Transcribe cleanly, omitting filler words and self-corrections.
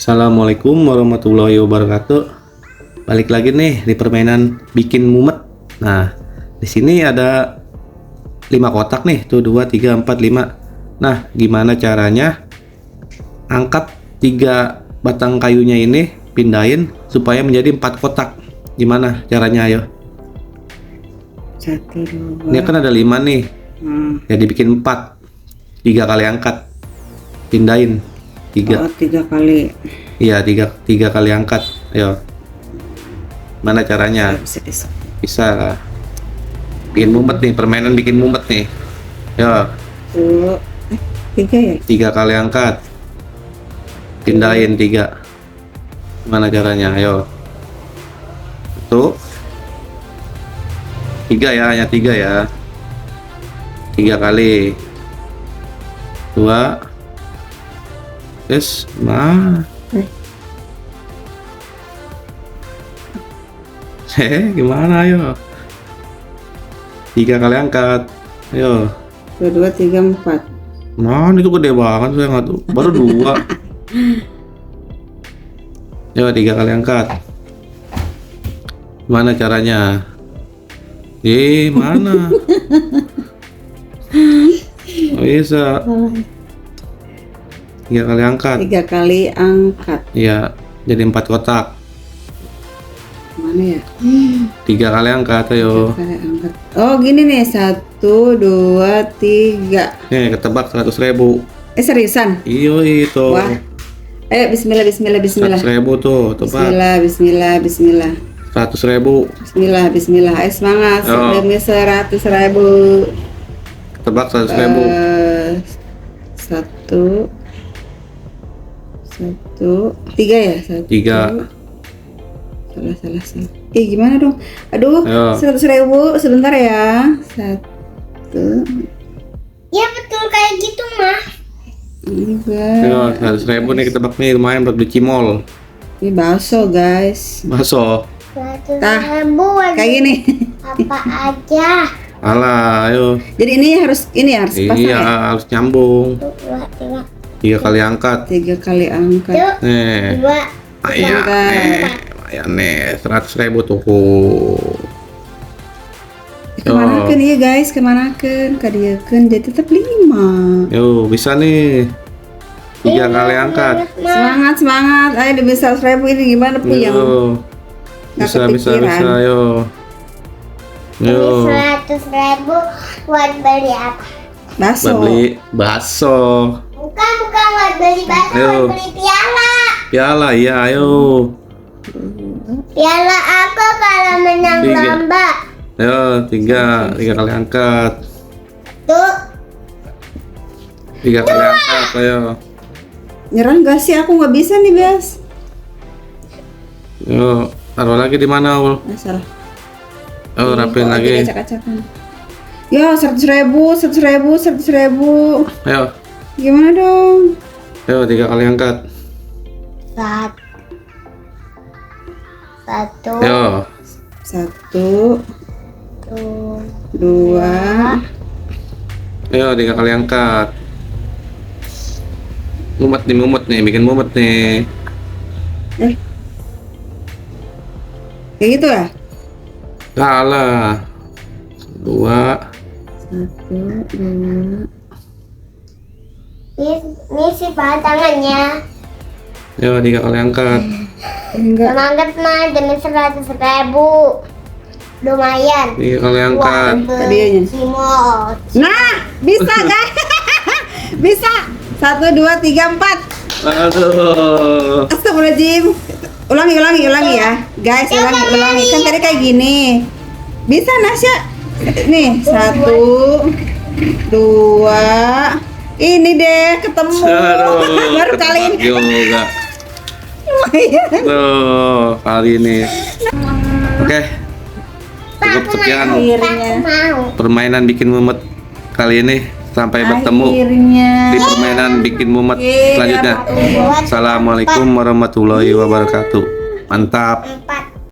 Assalamualaikum warahmatullahi wabarakatuh. Balik lagi nih di permainan bikin mumet. Nah, di sini ada 5 kotak nih, tuh 2, 3, 4, 5. Nah, gimana caranya angkat 3 batang kayunya ini, pindahin supaya menjadi 4 kotak. Gimana caranya, ayo? 1, 2. Ini kan ada 5 nih. Jadi bikin 4. 3 kali angkat. Pindahin. 3. Oh, 3 kali. Iya, 3 kali angkat. Ayo. Mana caranya? Bisa. Bisa lah. Bikin mumet nih, permainan bikin mumet nih. Yo, 3 ya? 3 kali angkat. Pindahin 3. Mana caranya? Ayo. 1. 3 ya, hanya 3 ya. 3 kali. 2. Yes, nah. Gimana ayo? 3 kali angkat. Ayo. 2, 3, 4. Nah, itu gede banget saya nggak tuh. Baru 2. Yo, 3 kali angkat. Gimana caranya? Mana? Oh, bisa. 3 kali angkat. 3 kali angkat. Iya, jadi 4 kotak. Mana ya? 3 kali angkat, 3 ayo. kali angkat. Oh, gini nih. 1, 2, 3. Nih, ketebak 100.000. Seriusan? Iyo itu. Wah. Ayo, bismillah. 100.000 tuh, tebak. Bismillah. 100.000. Bismillah. Ayo semangat. Yo. Demi 100.000. Tebak 100.000. 1, 3 ya? 1. 3. Salah. Gimana dong? Aduh, Ayo. 100.000 sebentar ya. 1. Ya betul kayak gitu mah. Enggak. Yo, 100.000 nih ketebak nih, lumayan buat beli cimol. Ini bakso, guys. Bakso. 100.000 Kayak gini. apa aja. Alah, ayo. Jadi ini harus pasang Iya, ya? harus nyambung. 3 kali angkat. 3 kali angkat. Yuk, Nih. 2. Lumayan nih, 100.000 tuh. Kemanakan ya guys? Kemanakan? Kadiakan jadi tetap 5. Yo, bisa nih. 3 kali angkat. Semangat. Ayo demi 100.000 ini gimana puyeng? Yo. Nggak Bisa, kepikiran. yo. Ini Yo. 100.000 buat beli apa? Buat Bakso. beli bakso. Bukan buat beli bakso, Ayo. buat beli piala. Piala, iya, ayo. Piala aku kalau menang 3. lomba. Yo, 3 kali angkat. Tuh, 3 kali angkat, ayo. Nyerah nggak sih? Aku nggak bisa nih, Bes. Yo, taruh lagi di mana, Ul? Salah. Oh, rapiin Kok lagi. jadi acak-acakan? Ya, 100.000. Ayo, Gimana dong? ayo 3 kali angkat. 1, Yo, 1, 2. ayo 3 kali angkat. Mumet nih, bikin mumet nih. Kayak gitu ya? Salah. 2. 1, 2. ini sih tangannya. Yo, 3 kali angkat. Enggak. Semangat mah demi 100.000. Lumayan. 3 kali angkat. Tadi aja. Cimol. Nah, bisa guys. Bisa. 1, 2, 3, 4. Aduh. Astagfirullahaladzim. Ulangi ya. Guys, ulangi. Kan tadi kayak gini. Bisa Nasya. Nih, 1, 2. Ini deh ketemu. Aduh. Baru kali ini. Juga. Tuh, kali ini. Oke. Cukup sekian Akhirnya. Mau. permainan bikin mumet kali ini. Sampai bertemu Akhirnya. di permainan bikin mumet selanjutnya. Assalamualaikum warahmatullahi wabarakatuh. Mantap. 4.